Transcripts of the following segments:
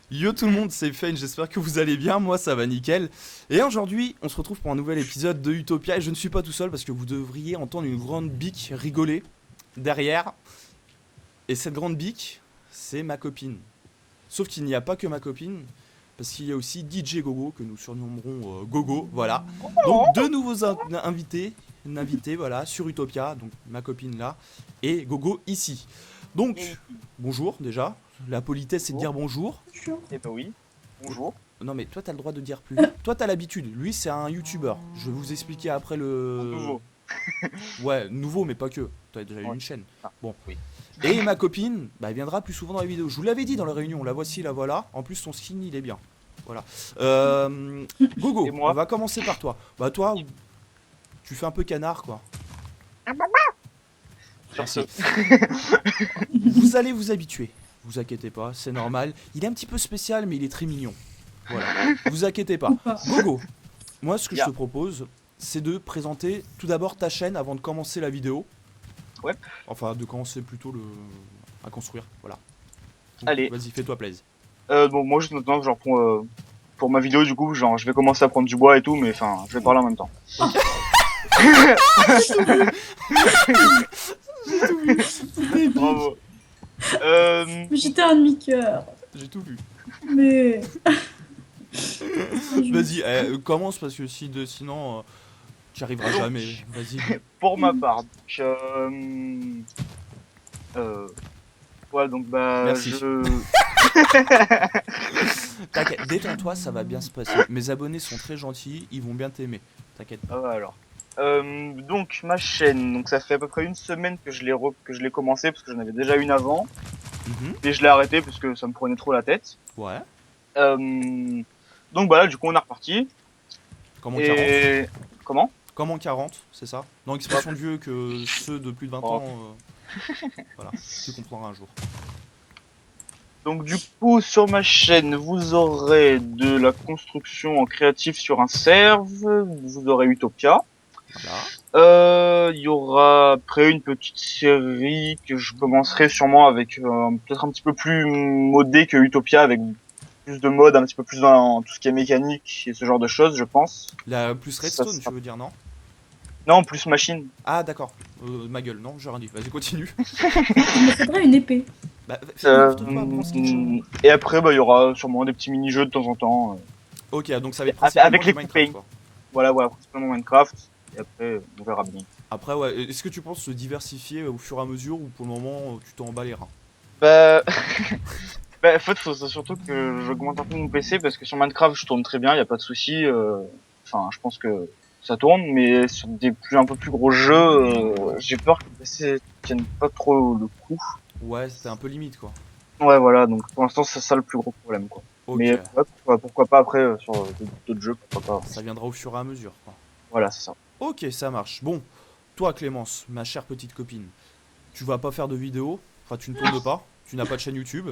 Yo tout le monde, c'est Fane, j'espère que vous allez bien, moi ça va nickel. Et aujourd'hui, on se retrouve pour un nouvel épisode de Utopia et je ne suis pas tout seul parce que vous devriez entendre une grande bique rigoler derrière. Et cette grande bique, c'est ma copine. Sauf qu'il n'y a pas que ma copine, parce qu'il y a aussi DJ Gogo, que nous surnommerons Gogo, voilà. Donc deux nouveaux invités, une invitée, voilà, sur Utopia, donc ma copine là, et Gogo ici. Et Donc, bonjour déjà, la politesse c'est de bonjour. dire bonjour. Eh ben oui, bonjour. Non mais toi t'as le droit de dire plus. Toi t'as l'habitude, lui c'est un youtubeur. Je vais vous expliquer après Un le... nouveau. Ouais, nouveau mais pas que. T'as déjà eu Ouais. une chaîne. Ah, Bon. oui. Et ma copine, bah elle viendra plus souvent dans les vidéos. Je vous l'avais dit dans la réunion, la voici, la voilà. En plus son skin il est bien. Voilà. Et Gogo, on moi? va commencer par toi. Bah toi, tu fais un peu canard quoi. Sur ce. Merci. Vous allez vous habituer. Vous inquiétez pas, c'est normal. Il est un petit peu spécial mais il est très mignon. Voilà. Vous inquiétez pas. Ou pas. Gogo, moi, ce que je te Ya. propose, c'est de présenter tout d'abord ta chaîne avant de commencer la vidéo. Ouais. Enfin, de commencer plutôt à construire, voilà. Donc, Allez. vas-y, fais-toi plaisir. Bon, moi, juste maintenant, genre, pour ma vidéo, du coup, genre, je vais commencer à prendre du bois et tout, mais enfin, je vais parler en même temps. Bravo. Mais j'étais un demi-cœur. J'ai tout vu. Mais. Vas-y, commence parce que sinon, tu n'y arriveras Donc, jamais. Vas-y. pour ma part, donc, euh, ouais, donc, bah, Merci. T'inquiète, détends-toi, ça va bien se passer. Mes abonnés sont très gentils, ils vont bien t'aimer. T'inquiète pas. Ah ouais, alors. Donc ma chaîne, donc ça fait à peu près une semaine que que je l'ai commencé parce que j'en avais déjà une avant Mhm. et je l'ai arrêté parce que ça me prenait trop la tête. Ouais. Donc voilà, du coup on est reparti. Comment 40? Et comment? Comment 40, c'est ça? Non, expression de vieux que ceux de plus de 20 Oh. ans. Voilà, tu comprendras un jour. Donc du coup sur ma chaîne, vous aurez de la construction en créatif sur un serve, vous aurez Utopia. Voilà. Il y aura après une petite série que je commencerai sûrement avec peut-être un petit peu plus modé que Utopia, avec plus de mode, un petit peu plus dans tout ce qui est mécanique et ce genre de choses, je pense. La plus Ça Redstone, tu sera- veux dire, non? Non, plus machine. Ah, d'accord. Ma gueule, non, j'ai rien dit. Vas-y, continue. Il me faudrait une épée. Bah, fais n'importe quoi, prends ce qu'il faut. Et après, bah, il y aura sûrement des petits mini-jeux de temps en temps. Ok, donc ça va être Avec principalement les du Minecraft, coupings. quoi. Voilà, voilà, principalement Minecraft. Et après, on verra bien. Après, ouais, est-ce que tu penses se diversifier au fur et à mesure ou pour le moment, tu t'en bats les reins? Bah, bah, en fait, faut surtout que j'augmente un peu mon PC parce que sur Minecraft, je tourne très bien, y a pas de souci. Enfin, je pense que ça tourne, mais sur un peu plus gros jeux, j'ai peur que le PC tienne pas trop le coup. Ouais, c'était un peu limite, quoi. Ouais, voilà, donc pour l'instant, c'est ça le plus gros problème, quoi. Ok, Mais ouais, pourquoi pas après sur d'autres jeux, pourquoi pas. ça viendra au fur et à mesure, quoi. Voilà, c'est ça. Ok, ça marche. Bon, toi, Clémence, ma chère petite copine, tu vas pas faire de vidéo, enfin, tu ne tournes pas, tu n'as pas de chaîne YouTube.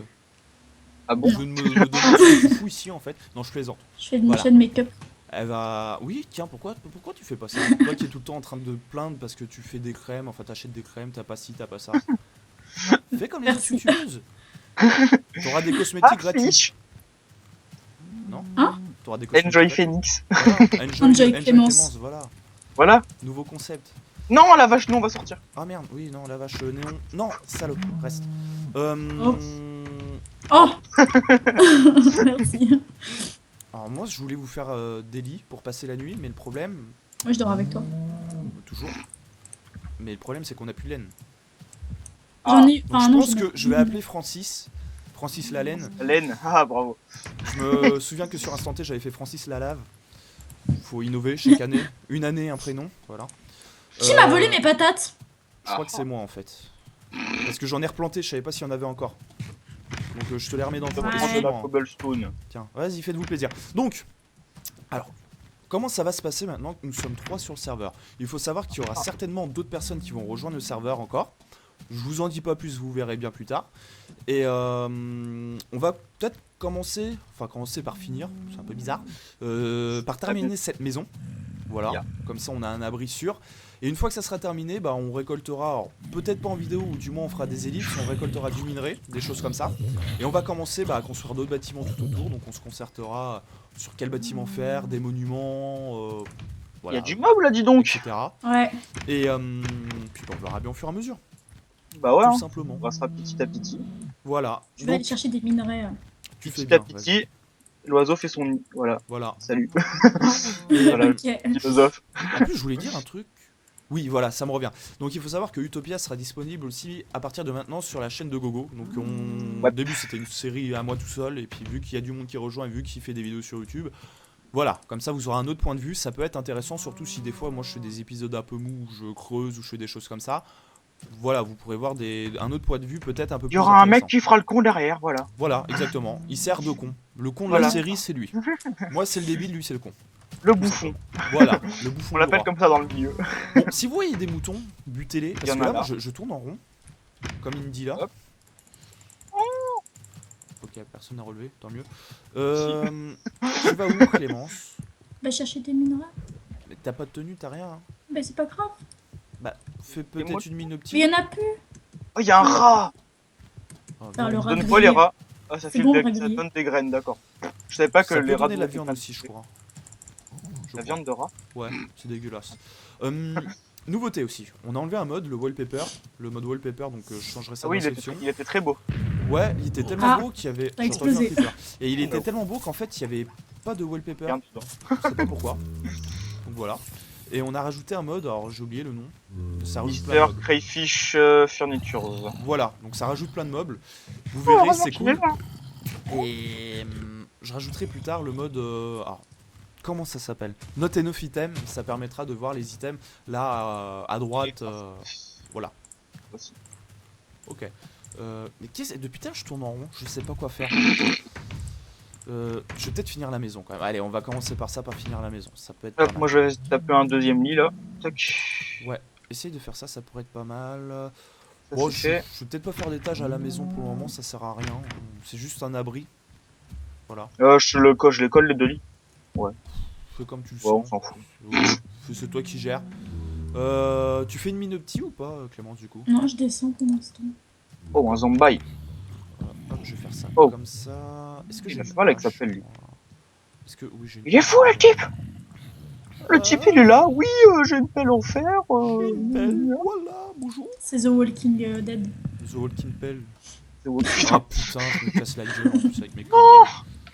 Ah bon? Je ne me demande ce que tu fous ici, en fait. Non, je plaisante. Je fais une Voilà. chaîne make-up. Elle va. Oui, tiens, pourquoi tu fais pas ça? Toi qui es tout le temps en train de te plaindre parce que tu fais des crèmes, enfin t'achètes des crèmes, t'as pas ci, t'as pas ça. Fais comme les autres Merci. youtubeuses. T'auras des Ah, cosmétiques gratuits. Fiche. Non? Hein? T'auras des cosmétiques Enjoy gratuits. Phoenix. Voilà. Enjoy Clémence. Voilà. Voilà. Nouveau concept. Non, la vache, nous, on va sortir. Ah merde, oui, non, la vache néon. Non, salope, reste. Oh. Oh. Merci. Alors moi, je voulais vous faire des lits pour passer la nuit, mais le problème, Moi, je dors avec toi. toujours. Mais le problème, c'est qu'on a plus de laine. J'en ai. Donc je non, pense j'en ai- que je vais appeler Francis. Francis la laine. Laine. Ah, bravo. Je me souviens que sur Instant T, j'avais fait Francis la lave. Faut innover chaque année. Une année, un prénom. Voilà. Qui m'a volé mes patates? Je crois que c'est moi en fait. Parce que j'en ai replanté, je savais pas s'il y en avait encore. Donc je te les remets dans le On fond. va prendre de la Excuse-moi. cobblestone. Tiens, vas-y, faites-vous plaisir. Donc, alors, comment ça va se passer maintenant que nous sommes 3 sur le serveur? Il faut savoir qu'il y aura certainement d'autres personnes qui vont rejoindre le serveur encore. Je vous en dis pas plus, vous verrez bien plus tard. Et on va peut-être commencer par finir, c'est un peu bizarre, par terminer cette maison. Voilà, Bien. comme ça on a un abri sûr. Et une fois que ça sera terminé, bah, on récoltera, alors, peut-être pas en vidéo, ou du moins on fera des ellipses, on récoltera du minerai, des choses comme ça. Et on va commencer à construire d'autres bâtiments tout autour, donc on se concertera sur quel bâtiment faire, des monuments, Il y a voilà, du mob là, dis donc. etc. Ouais. Et puis bah, on verra bien au fur et à mesure, Bah ouais, tout hein. simplement. On restera petit à petit. Voilà, Je vais aller donc chercher des minerais. tu fais Petit à bien, vas-y. petit, l'oiseau fait son nid. Voilà. Voilà. Salut. Et, Voilà, Ok. philosophe. en plus, je voulais dire un truc. Oui, voilà, ça me revient. Donc il faut savoir que Utopia sera disponible aussi à partir de maintenant sur la chaîne de Gogo. Donc Ouais. au début c'était une série à moi tout seul, et puis vu qu'il y a du monde qui rejoint et vu qu'il fait des vidéos sur YouTube, voilà, comme ça vous aurez un autre point de vue. Ça peut être intéressant, surtout si des fois moi je fais des épisodes un peu mous, où je creuse ou je fais des choses comme ça. Voilà, vous pourrez voir un autre point de vue peut-être un peu Il plus y aura un mec intéressant. qui fera le con derrière, voilà. Voilà, exactement. Il sert de con. Le con de Voilà. la série c'est lui. Moi c'est le débile, lui c'est le con. Le bouffon. Voilà, le bouffon On du l'appelle roi. comme ça dans le milieu. Bon, si vous voyez des moutons, butez-les, Il y parce en que a là, moi, là. je tourne en rond, comme il me dit là. Hop. Ok, personne n'a relevé, tant mieux. Tu vas où, Clémence? Bah, chercher des minerais. Mais t'as pas de tenue, t'as rien, hein. Bah, c'est pas grave. Bah, fais moi- peut-être une mine Mais optique. y en a plus. Oh, il y a un rat. Oh, Faire bien. le rat. Donne-moi les rats. Ah, ça C'est fait bon, ça grillé. donne des graines, d'accord. Je savais pas que Ça les peut rats donner la donnaient viande des aussi, je crois. Je La crois. viande de rat. Ouais, c'est dégueulasse. Nouveauté aussi, on a enlevé un mode, le wallpaper. Le mode wallpaper, donc je changerai ça Ah oui, dans description. il était très beau. Ouais, il était tellement Ah, beau qu'il y avait. ça a J'ai entendu un explosé. creeper. Et il était Oh no. tellement beau qu'en fait, il y avait pas de wallpaper. Regarde dedans. Je sais pas pourquoi. Donc voilà. Et on a rajouté un mode, alors j'ai oublié le nom. Ça rajoute plein de Mister mobs. Crayfish Furnitures. Voilà, donc ça rajoute plein de meubles. Vous Oh, verrez, heureusement c'est qu'il est cool. là. Et je rajouterai plus tard le mode. Alors, comment ça s'appelle? Note and off item. Ça permettra de voir les items là à droite. Voilà. Aussi. Ok. Mais depuis tard, je tourne en rond. Je sais pas quoi faire. Je vais peut-être finir la maison quand même. Allez, on va commencer par ça, par finir la maison. Ça peut être pas Hop, mal. moi je vais taper un deuxième lit là. Tac. Ouais, essaye de faire ça, ça pourrait être pas mal. Ça Bon, c'est je fait. vais peut-être pas faire d'étage à la maison pour le moment, ça sert à rien. C'est juste un abri. Voilà. Je les colle les deux lits. Fais comme tu le Ouais, on sens. s'en fout. C'est toi qui gères. Tu fais une mine opti ou pas, Clémence, du coup? Non, je descends pour l'instant. Oh, un zombie. Hop, je vais faire ça Oh. comme ça. Est-ce que Il j'ai a une fait mal avec sa hache? pelle, lui. Est-ce que oui, j'ai une Il est fou le type. Le type il est là. Oui, j'ai une pelle en fer. J'ai une pelle. Voilà, bonjour. C'est The Walking Dead. The Walking Pelle. C'est où- Ah Putain, putain, je me casse la gueule en plus avec mes conneries.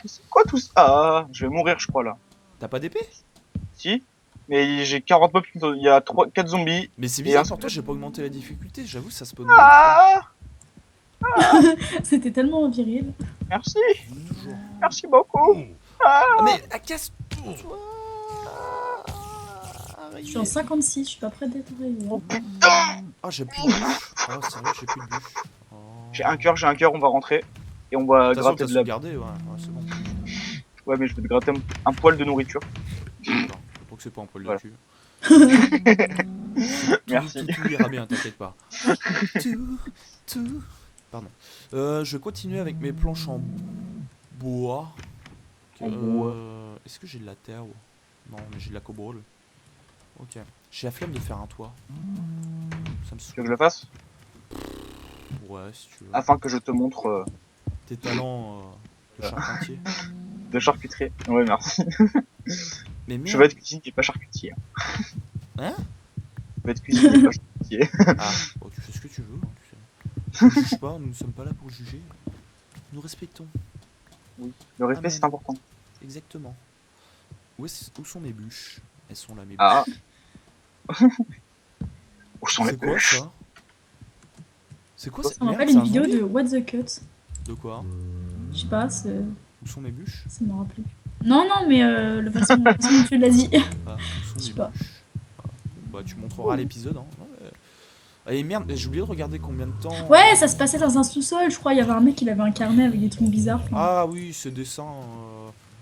c'est quoi tout ça? Ah, je vais mourir, je crois là. T'as pas d'épée? Si. Mais j'ai 40 mobs. Il y a 4 zombies. Mais c'est Et bizarre, un pour toi j'ai pas augmenté la difficulté, j'avoue ça spawn. Ah, C'était tellement viril. merci. Toujours. Merci beaucoup. Ah, mais casse-toi. Je suis en 56, je suis pas prête d'être arrivée. Oh putain. Ah, j'ai plus de bûche. Oh, sérieux, j'ai plus de bûche. Oh. J'ai un cœur, on va rentrer. Et on va De toute façon, gratter t'as de la... sauvegardé, ouais, c'est bon. Ouais, mais je vais te gratter un poil de nourriture. D'accord. Donc c'est pas un poil de Voilà. cul. Merci. Tout ira bien, t'inquiète pas. Tout. Pardon. Je vais continuer avec mes planches en bois. En bois. Est-ce que j'ai de la terre ou... Non, mais j'ai de la cobble. Ok. J'ai la flemme de faire un toit. Ça me Tu veux saoule. que je le fasse? Ouais, si tu veux. Afin que je te montre Tes talents de charpentier. de charcuterie. Ouais, merci. Mais merde. Je vais être cuisinier, pas charcutier. Hein? Je vais être cuisinier, pas charcutier. Ah, bon, tu fais ce que tu veux, hein, tu sais. Ne juge pas, nous ne sommes pas là pour juger. Nous respectons. Le respect, Amen. c'est important. Exactement. Où sont mes bûches? Elles sont là, mes bûches. Ah. Où sont les C'est quoi bûches? ça? C'est quoi Ça cette me merde? rappelle C'est une un vidéo zombie de What the Cut. De quoi? Je sais pas, ça Où sont mes bûches? me rappelle. Non, non, mais la façon dont tu l'as dit. Ah, où sont Je sais mes pas. bûches? Ah, bah, tu montreras l'épisode, hein. Ouais. Ah, et merde, j'ai oublié de regarder combien de temps. Ouais, ça se passait dans un sous-sol, je crois. Il y avait un mec qui avait un carnet avec des trucs bizarres. Enfin, Ah oui, ce dessin.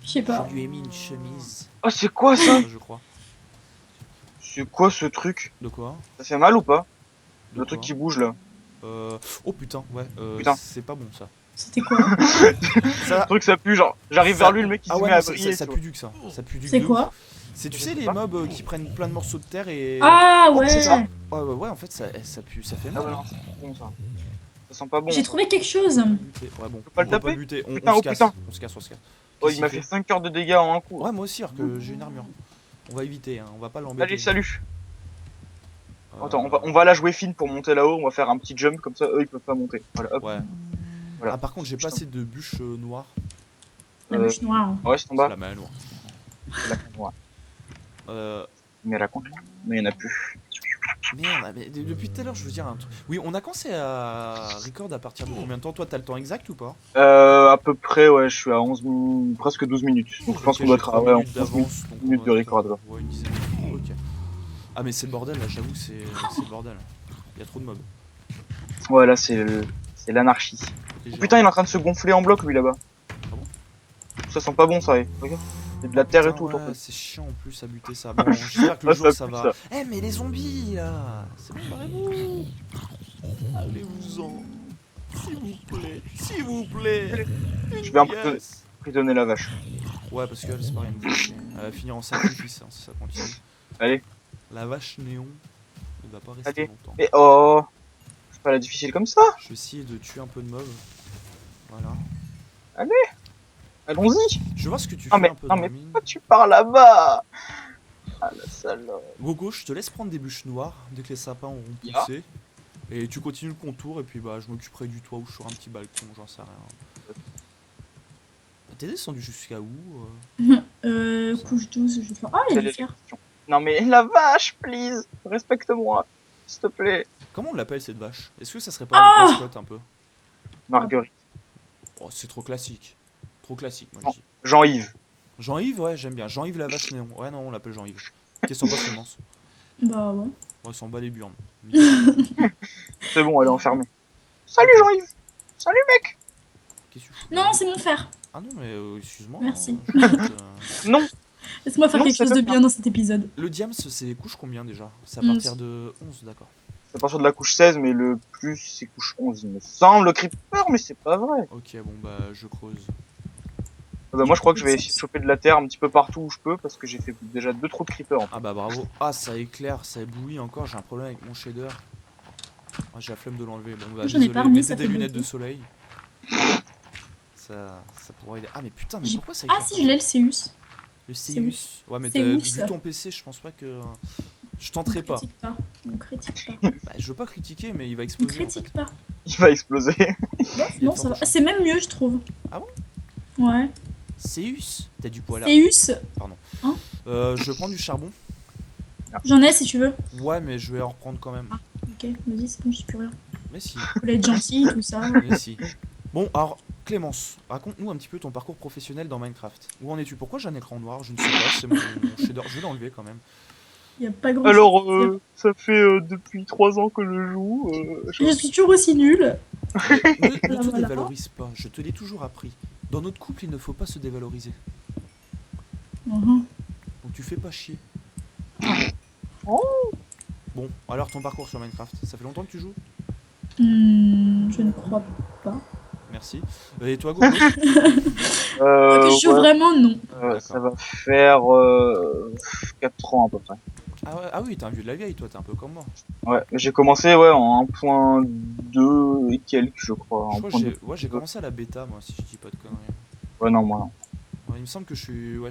je sais pas. Je lui ai mis une chemise, Oh, c'est quoi ça? je crois. C'est quoi ce truc? De quoi? Ça fait mal ou pas? De Le truc quoi qui bouge là. Oh putain, ouais. Putain. C'est pas bon ça. C'était quoi? Ça, Le truc ça pue, genre j'arrive Ça- vers lui, le mec il ah se ouais, met à non, briller. ça tu pue du que ça. Ça pue du C'est de quoi? ouf. C'est, tu Je sais, sais les pas. mobs qui prennent plein de morceaux de terre et. Ah Oh, c'est ouais! ça. Ouais, en fait, ça pue, ça fait vois. mal. Ah ouais, non, c'est pas bon ça. Ça sent pas bon. J'ai trouvé quelque chose. Buter. Ouais, bon, peux pas on le va taper buter. Putain, On oh se casse. putain. On se casse, on se casse. Oh, Qu'est-ce il m'a qu'il fait 5 cœurs de dégâts en un coup. Ouais, moi aussi, alors que j'ai une armure. On va éviter, hein, on va pas l'embêter. Allez, salut. Euh, Attends, on va la jouer fine pour monter là-haut. On va faire un petit jump comme ça, eux ils peuvent pas monter. Voilà, hop. Ouais. Voilà. Ah, par contre, j'ai pas Putain. assez de bûches noires. La Euh, bûche noire. Ouais, c'est en C'est bas. la main noire. La con, ouais. Euh, Mais raconte. Mais il y en a plus. Merde, mais depuis tout à l'heure, je veux dire un truc. Oui, on a commencé à record à partir de combien de temps? Toi, t'as le temps exact ou pas? À peu près, ouais, je suis à 11 minutes, presque 12 minutes. Donc je pense Ok, qu'on doit j'ai être 3 à ouais, minutes 11 d'avance. donc minutes on de doit être, record, là. Ouais, une dizaine. Ok. Ah, mais c'est le bordel là, j'avoue, c'est le bordel. Il y a trop de mobs. Ouais, là c'est l'anarchie. Côté Oh, gérant. putain, il est en train de se gonfler en bloc lui là-bas. Ah bon? Ça sent pas bon ça, regarde. Il y a de la terre et Putain, tout autour. ouais, c'est chiant en plus à buter ça. Bon, j'espère que le Ah, jour ça ça pue, va. ça. Eh, mais les zombies là, c'est bon, barrez-vous. Allez-vous-en. S'il vous plaît. S'il vous plaît. Je vais Yes. emprisonner la vache. Ouais, parce qu'elle, c'est pareil, elle nous fait chier. Elle va finir en sacrifice hein, si ça continue. Allez, La vache néon ne va pas rester allez. longtemps. Et oh, c'est pas la difficile comme ça. Je vais essayer de tuer un peu de mobs. Voilà. Allons-y. Je vais voir ce que tu Ah, fais mais- un peu non, dans mais la mine. pourquoi tu pars là-bas? Ah la salope. Gogo, je te laisse prendre des bûches noires dès que les sapins auront Ya. poussé. Et tu continues le contour et puis bah je m'occuperai du toit ou sur un petit balcon, j'en sais rien. T'es descendu jusqu'à où Couche 12, je vais faire. Ah, il y a Quelle du est la fer. question? Non mais la vache, please, respecte-moi, s'il te plaît. Comment on l'appelle cette vache? Est-ce que ça serait pas Ah une mascotte un peu? Marguerite. Oh, c'est trop classique. Trop classique, moi Non. je dis. Jean-Yves. Jean-Yves, ouais, j'aime bien. Jean-Yves la vache néon. Ouais, non, on l'appelle Jean-Yves. Qu'est-ce qu'on passe, Clémence? Bah ouais. Ouais, c'est en bas des burnes. C'est bon, elle est enfermée. Salut Jean-Yves. Salut mec. Qu'est-ce que tu fous? Non, c'est mon fer. Ah non, mais excuse-moi. Merci. je vais te- Non. Laisse-moi faire Non, quelque c'est chose de pas bien dans cet épisode. Le diams, c'est couche combien déjà? C'est à 11. partir de 11, d'accord. C'est à partir de la couche 16, mais le plus c'est couche 11, il me semble. Le creeper, mais c'est pas vrai. Ok, bon, bah, je creuse. Ah bah moi je crois que je vais essayer de choper de la terre un petit peu partout où je peux parce que j'ai fait déjà 2 trous de creeper. En fait. Ah bah bravo. Ah, ça éclaire, ça éblouit encore. J'ai un problème avec mon shader. Ah, j'ai la flemme de l'enlever. Bon, bah, J'en ai désolé. pas remis, Mettez ça des fait lunettes de beaucoup. soleil. Ça pourrait aider. Ah, mais putain, mais J'ai- pourquoi ça Ah éclaire si, pas je l'ai le Céus. Le Céus. Ouais, mais Céus. vu ton PC, je pense pas que. Je tenterai pas. Critique pas. On critique pas. Bah, je veux pas critiquer, mais il va On exploser. En fait. critique pas. Il va exploser. Il y a Non, de ça fortes va. chances. C'est même mieux, je trouve. Ah bon? Ouais. Céus. T'as du poil là. Céus. Je prends du charbon. J'en ai si tu veux. Ouais, mais je vais en reprendre quand même. Ok, vas-y, c'est bon, je suis plus rien. Mais si. Faut être gentil, tout ça. Mais si. Bon, alors, Clémence, raconte-nous un petit peu ton parcours professionnel dans Minecraft. Où en es-tu? Pourquoi j'ai un écran noir? Je ne sais pas, c'est mon shader. Je vais l'enlever quand même. Y a pas grand Alors, chose. ça fait depuis 3 ans que je joue. Je suis toujours aussi nulle. Ne te Voilà. dévalorise pas, je te l'ai toujours appris. Dans notre couple, il ne faut pas se dévaloriser. Mhm. Donc tu fais pas chier. Oh. Bon, alors ton parcours sur Minecraft, ça fait longtemps que tu joues? Je ne crois pas. Merci. Et toi, Gogo? Que je joue ouais, vraiment, non. ça va faire 4 ans à peu près. Ah oui, t'es un vieux de la vieille, toi, t'es un peu comme moi. Ouais, j'ai commencé ouais en 1.2 et quelques je crois. Je En crois point que deux. j'ai commencé à la bêta, moi, si je dis pas de conneries. Ouais non moi non. Ouais, il me semble que je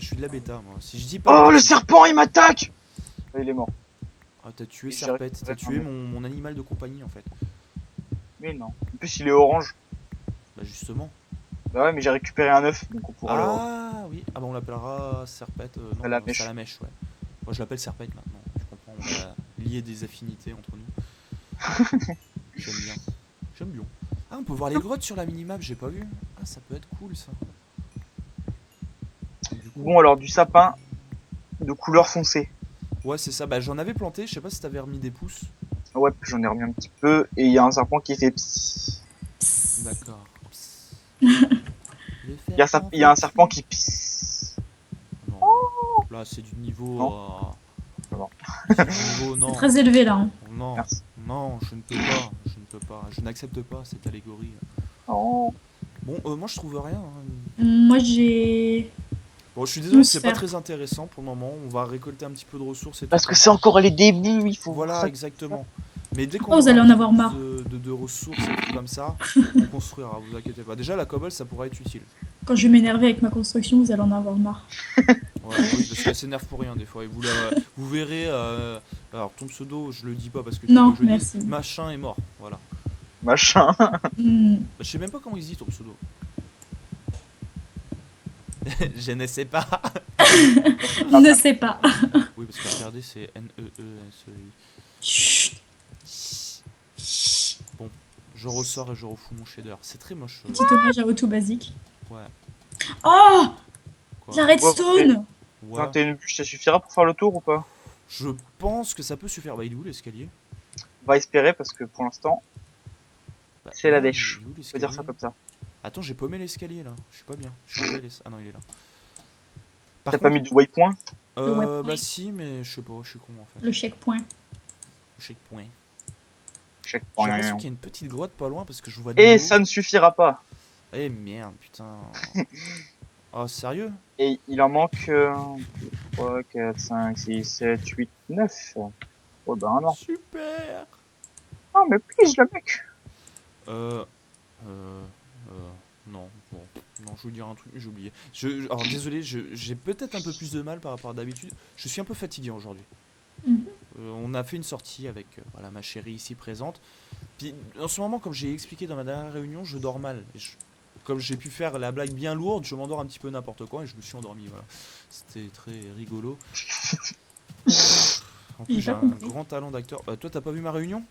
suis de la bêta, moi. Si je dis pas. Oh le serpent il m'attaque. Il est mort. Ah, t'as tué J'ai Serpette, t'as récupéré tué mon animal de compagnie, en fait. Mais non. En plus il est orange. Bah, justement. Bah ouais mais j'ai récupéré un œuf donc on pourra le... Ah oui, ah bah on l'appellera Serpette. Non, Salamèche. Salamèche, ouais. Moi je l'appelle Serpette maintenant, tu comprends, on va lier des affinités entre nous. J'aime bien. J'aime bien. Ah, on peut voir les grottes sur la minimap, j'ai pas vu. Ah, ça peut être cool ça. Du coup, Bon alors du sapin de couleur foncée. ouais, c'est ça, bah j'en avais planté, je sais pas si t'avais remis des pousses. Ouais j'en ai remis un petit peu et il y a un serpent qui fait psst. Psst. D'accord. Il y a un serpent qui pisse. Non, là c'est du niveau. Non. Non. C'est du niveau, non. C'est très élevé là. Hein. Non, Merci. non, je ne peux pas, je ne peux pas, je n'accepte pas cette allégorie. Oh. Bon, moi je trouve rien. Hein. Moi, j'ai... Bon, je suis désolé, Une c'est pas sphère. très intéressant pour le moment. On va récolter un petit peu de ressources et tout. Parce que c'est encore les débuts, il faut... Voilà, exactement. Mais dès qu'on Oh, vous aura allez un en petit avoir peu marre. de ressources et tout comme ça, on construira, vous inquiétez pas. Déjà, la cobble, ça pourra être utile. Quand je vais m'énerver avec ma construction, vous allez en avoir marre. Ouais, oui, parce qu'elle s'énerve pour rien des fois. Et vous verrez. Alors, ton pseudo, je le dis pas parce que tu veux Non, pas que je le dise. merci. Machin est mort. Voilà. Machin. Hmm, Bah, je sais même pas comment il se dit ton pseudo. Je ne sais pas. ne sais pas. Oui, parce que regardez, c'est N-E-E-S-E-I. Chut. Bon, je ressors et je refous mon shader. C'est très moche. Petit hommage à Auto Basique. Ouais. Oh, Quoi. la redstone. Ouais. 21 bûches, ça suffira pour faire le tour ou pas? Je pense que ça peut suffire. Bah, il est où l'escalier? On va espérer parce que pour l'instant, Bah, c'est la ouais, dèche. il est où On peut l'escalier dire ça comme ça. Attends, j'ai paumé l'escalier là. Je suis pas bien. Je suis pas Ah non, il est là. Par T'as pas mis de waypoint? Le waypoint. bah si, mais je sais pas, je suis con en fait. Le checkpoint. Checkpoint. Check. J'ai l'impression qu'il y a une petite grotte pas loin parce que je vois de Et l'eau. ça ne suffira pas. Eh merde, putain. Oh, sérieux? Et il en manque 3, 4, 5, 6, 7, 8, 9. Oh ben non. Super. Ah mais please le mec. Euh... Euh... Non, bon. Non, je vais vous dire un truc, j'ai oublié. Alors désolé, j'ai peut-être un peu plus de mal par rapport à d'habitude. Je suis un peu fatigué aujourd'hui. Mhm. On a fait une sortie avec voilà, ma chérie ici présente. Puis en ce moment, comme j'ai expliqué dans ma dernière réunion, je dors mal. Comme j'ai pu faire la blague bien lourde, je m'endors un petit peu n'importe quoi et je me suis endormi. Voilà. C'était très rigolo. En plus, J'ai j'ai pas un compris. grand talent d'acteur. Toi, t'as pas vu ma réunion?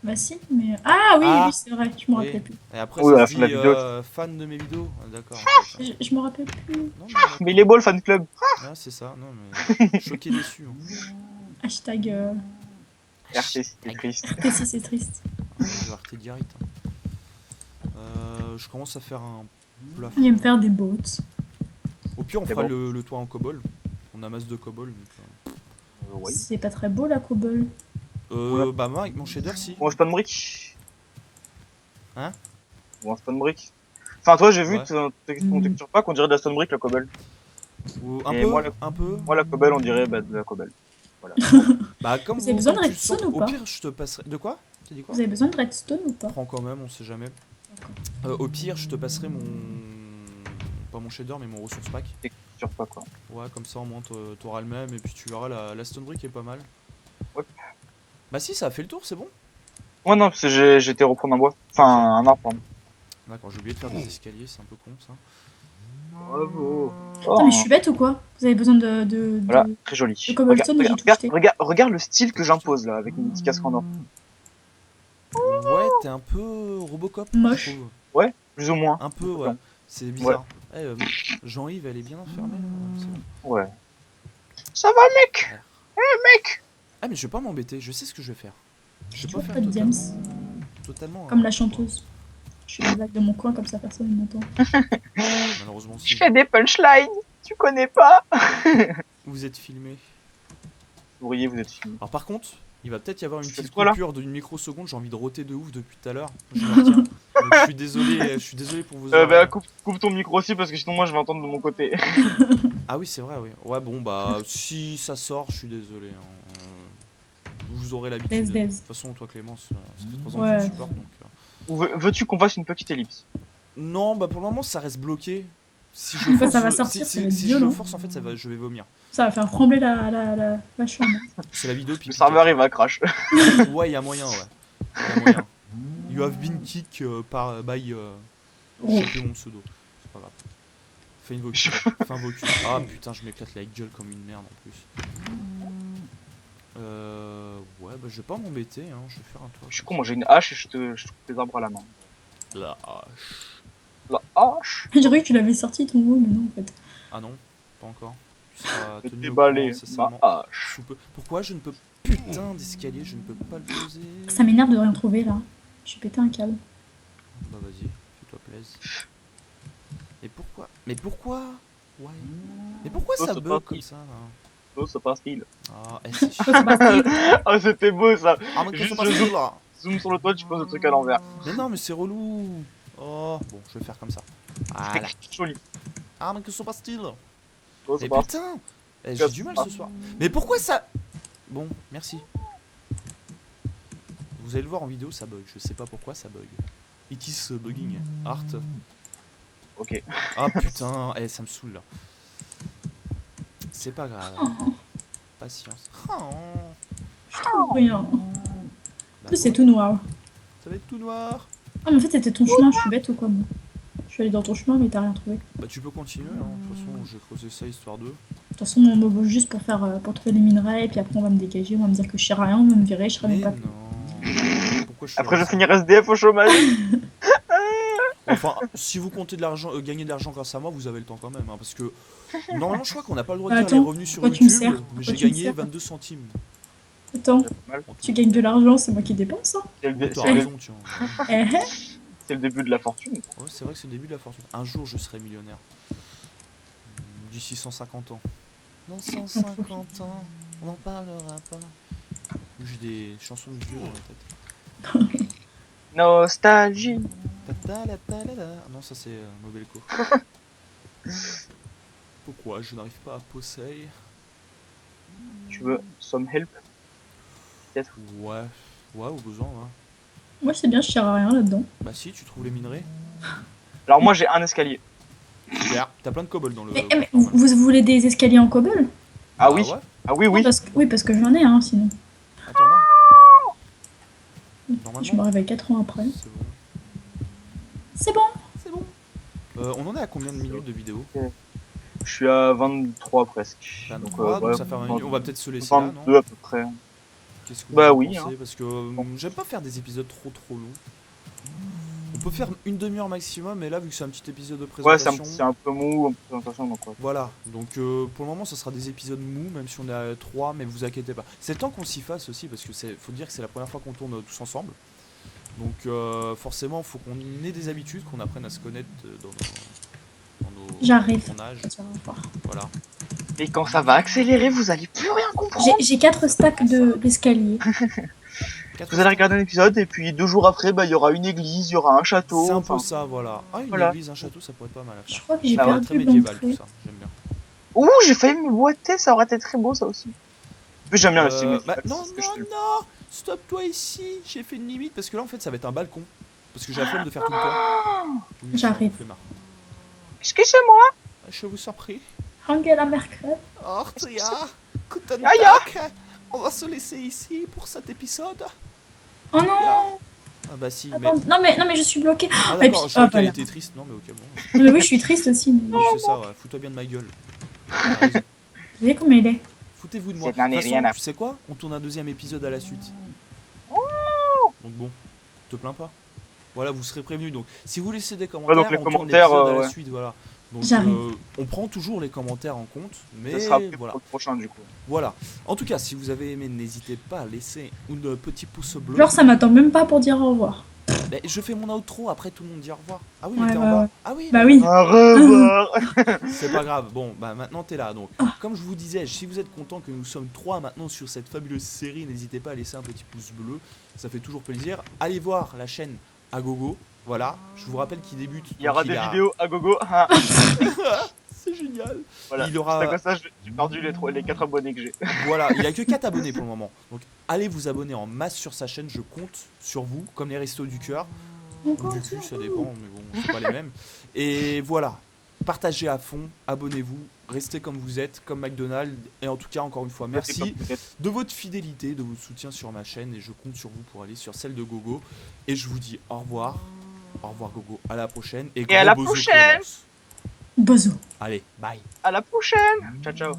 Bah si, mais... Ah oui, Ah. oui, c'est vrai, je me Oui. rappelais plus. Et après, Oui, à ça la se fin de la dit vidéo. fan de mes vidéos. Ah, d'accord. Je me rappelle plus. Non, mais d'accord. Mais il est beau le fan club. Ah, c'est ça. Non, mais choqué, déçu. Hein. Hashtag RT, c'est triste. RT6, c'est triste. Ah, je vais arrêter direct. Hein. Je commence à faire un plafond. Il va me faire des boats. Au pire, on C'est fera bon. le toit en cobble. On amasse de cobble. Donc, Oui. C'est pas très beau la cobble. bah, moi, avec mon shader, si. Bon, spawn brick. Hein? Bon, spawn brick. Enfin, toi, j'ai vu Ouais. ton texture pack, on dirait de la stone brick, la cobble. Ou un Et peu, moi, un peu. Moi, la cobble, on dirait de la cobble. Voilà. Bah, comme Vous avez besoin de comme tu le redstone sens, ou pas Au pire, je te passerai. De quoi? T'as dit quoi? Vous avez besoin de redstone ou pas? Prends quand même, on sait jamais. D'accord. Au pire, je te passerai mon. Pas mon shader, mais mon ressource pack. Texture pack, quoi. Ouais, comme ça, au moins, t'auras le même. Et puis, tu verras, la stone brick est pas mal. Ouais. Bah, si, ça a fait le tour, c'est bon. Ouais, non, parce que j'étais reprendre un bois. Enfin, un arbre, pardon. D'accord, j'ai oublié de faire des escaliers, c'est un peu con ça. Bravo. Putain, mais je suis bête ou quoi? Vous avez besoin Voilà, très joli. de cobblestone et j'ai tout jeté. Regarde le style que j'impose là, avec une petite casque en or. Ouais, t'es un peu Robocop. Moche. Je trouve. Plus ou moins. Un peu, ouais. C'est bizarre. Jean-Yves, elle est bien enfermée. C'est bon. Ouais. Ça va, mec? Mec! Ah, mais je vais pas m'embêter, je sais ce que je vais faire. Je vais Tu pas vois, faire pas de James. totalement. Comme la chanteuse. Je suis la blague de mon coin, comme ça personne ne m'entend. Malheureusement, Je si. fais des punchlines, tu connais pas? Vous êtes filmé. Ouvrier, vous êtes fini. Alors, par contre, il va peut-être y avoir une Tu fais petite quoi, là coupure d'une microseconde. J'ai envie de roter de ouf depuis tout à l'heure. Je me retiens. Donc, je suis désolé pour vous. Bah, coupe ton micro aussi parce que sinon moi je vais entendre de mon côté. Ah oui, c'est vrai, oui. Ouais, bon, bah, si ça sort, je suis désolé. Hein. Vous aurez l'habitude. De Des. toute façon, toi, Clémence, ça fait 3 ans que Ouais. tu me supportes, donc... Ou veux-tu qu'on fasse une petite ellipse? Non, bah, pour le moment, ça reste bloqué. Si je Bah, force, ça va sortir, ça va être si je le violent. force, en fait, je vais vomir. Ça va faire trembler la chambre. C'est la vidéo, puis... Le serveur il va crash. Ouais, il y a moyen, ouais. Y a moyen. You have been kick by... Oh. J'ai plus mon pseudo. C'est pas grave. Fais une vocule. Fais un vocule. Ah putain, je m'éclate la gueule comme une merde en plus. Ouais, bah je vais pas m'embêter, hein. Je vais faire un toit. Je suis con, moi j'ai une hache et je coupe les arbres à la main. La hache. La hache? J'ai cru que tu l'avais sorti ton mot, mais non en fait. Ah non, pas encore. Tu seras Je tenu au déballer courant ma incessamment hache. sous peu. Pourquoi je ne peux... Putain d'escalier, je ne peux pas le poser. Ça m'énerve de rien trouver là. Je suis pété un câble. Bah vas-y, fais-toi plaisir. Mais pourquoi? Mais pourquoi? Ouais. Mais pourquoi Oh, ça c'est bug pas comme ça là? Oh, c'est pas style. Ah, c'est Oh, c'est parti. Ah, c'était beau ça. Ah, mais Juste c'est pas style, là. Zoom sur le toit, tu poses le truc à l'envers. Mais non, mais c'est relou. Oh, bon, je vais faire comme ça. Voilà. Joli. Ah, mais que se passe-t-il? Oh, Mais c'est pas- putain, j'ai du mal ce soir. Mais pourquoi ça... Bon, merci. Vous allez le voir en vidéo, ça bug. Je sais pas pourquoi ça bug. It is bugging. Art. Ok. Ah putain, ça me saoule là. C'est pas grave. Patience. Oh. Je trouve rien. Bah, C'est quoi, tout noir. ça va être tout noir. Ah, mais en fait, c'était ton chemin, je suis bête ou quoi, moi? Je suis allée dans ton chemin, mais t'as rien trouvé. Bah tu peux continuer, hein. De toute façon, j'ai creusé ça histoire de... De toute façon, on me bouge juste pour faire, pour trouver des minerais, et puis après, on va me dégager, on va me dire que je sais rien, on va me virer, je serai Mais même pas. non. Pourquoi je suis Après, je là, vais finir SDF au chômage. Enfin, si vous comptez de l'argent, gagner de l'argent grâce à moi, vous avez le temps quand même, hein, parce que normalement, je crois qu'on n'a pas le droit de dire Attends, les revenus sur pourquoi tu me YouTube, sers mais Pourquoi j'ai tu me gagné sers 22 centimes. Attends, Mal. en tout. tu gagnes de l'argent, c'est moi qui dépense, hein. C'est le, Ouais, dé- t'as c'est le- raison, tiens. Eh, eh. c'est le début de la fortune. Ouais, c'est vrai que c'est le début de la fortune. Un jour, je serai millionnaire. D'ici 150 ans. Dans 150 ans, on n'en parlera pas. J'ai des chansons de vieux dans la tête. Nostalgie. Non, ça c'est Nobelco. Pourquoi je n'arrive pas à poser? Tu veux some help? Peut-être. Ouais, ouais, au besoin, hein. Moi, c'est bien, je sers à rien là-dedans. Bah si, tu trouves les minerais. Alors moi j'ai un escalier. Super, t'as plein de cobble dans le... Mais vous voulez des escaliers en cobble? Ah oui. ouais. Ah oui oui. Oui, parce que j'en ai un, sinon. Attends, non. Je me Normalement, réveille 4 ans après. c'est bon. C'est bon. C'est bon. On en est à combien de minutes de vidéo? Je suis à 23 presque. 23, donc ouais, ça fait 20 minutes. On va peut-être se laisser là, non? 22 à peu près. Qu'est-ce que Bah vous en oui, pensez? hein. Parce que j'aime pas faire des épisodes trop longs. On peut faire une demi-heure maximum, mais là, vu que c'est un petit épisode de Ouais, c'est présentation... un peu mou, un peu de présentation, donc ouais. Voilà, donc pour le moment, ça sera des épisodes mous, même si on est à 3, mais vous inquiétez pas. C'est le temps qu'on s'y fasse aussi, parce que faut dire que c'est la première fois qu'on tourne tous ensemble. Donc forcément, faut qu'on ait des habitudes, qu'on apprenne à se connaître dans nos J'arrive. tournages. Tu vas voir. Voilà. Et quand ça va accélérer, vous allez plus rien comprendre. J'ai 4 stacks d'escalier. Vous allez regarder un épisode et puis 2 jours après, bah il y aura une église, il y aura un château. C'est un enfin. peu ça, voilà. Ah, une Voilà. église, un château, ça pourrait être pas mal à Je faire. crois que j'ai Ah ouais, perdu Très médiéval l'entrée. tout ça, j'aime bien. Ouh, j'ai failli me boiter, ça aurait été très beau ça aussi. Mais j'aime bien le style Bah, médiéval, non, c'est ce que je non, fais. non, stop-toi ici, j'ai fait une limite, parce que là, en fait, ça va être un balcon. Parce que j'ai la flemme de faire tout le temps. Oui, J'arrive. ça me fait marre. Excusez-moi. Je vous en prie. Angela Merkel. Ortia, guten Aïe, Tag. On va se laisser ici pour cet épisode. Oh non. Ah bah si, mais... Attends, non mais je suis bloquée. Ah Et d'accord, puis- je crois ah, qu'elle voilà. était triste. Non mais ok, bon. Mais oui, je suis triste aussi. Mais... Oui, c'est ça, ouais. Fous-toi bien de ma gueule. T'as raison. Vous voyez comment il est? Foutez-vous de moi. De C'est un toute façon, rien à- tu sais quoi? On tourne un deuxième épisode à la suite. Donc bon, te plains pas. Voilà, vous serez prévenus. Donc, si vous laissez des commentaires, donc les on tourne commentaires, l'épisode à la ouais. suite, voilà. Donc, J'arrive. on prend toujours les commentaires en compte, mais Ça sera plus voilà. pour le prochain du coup. Voilà. En tout cas, si vous avez aimé, n'hésitez pas à laisser un petit pouce bleu. Genre, ça m'attend même pas pour dire au revoir. Mais je fais mon outro, après tout le monde dit au revoir. Ah oui, Ouais, mais t'es en ouais, bas. ouais. Ah oui, Bah oui. Au revoir. c'est pas grave. Bon, bah maintenant t'es là. Donc, comme je vous disais, si vous êtes content que nous sommes 3 maintenant sur cette fabuleuse série, n'hésitez pas à laisser un petit pouce bleu. Ça fait toujours plaisir. Allez voir la chaîne Agogo. Voilà. Je vous rappelle qu'il débute. Il y aura donc des a- vidéos à gogo. Ah, C'est génial. voilà. Il aura- C'est comme ça, j'ai perdu les 4 abonnés que j'ai. Voilà, il a que 4 abonnés pour le moment. Donc allez vous abonner en masse sur sa chaîne, je compte sur vous, comme les restos du cœur. Ou du cul, ça dépend, mais bon, c'est pas les mêmes. Et voilà, partagez à fond, abonnez-vous, restez comme vous êtes, comme McDonald's. Et en tout cas, encore une fois, merci de votre fidélité, de votre soutien sur ma chaîne. Et je compte sur vous pour aller sur celle de Gogo. Et je vous dis au revoir. Au revoir Gogo, à la prochaine. Et à gros la bisous, prochaine. Clémence. Bozo. Allez, bye. À la prochaine. Ciao ciao.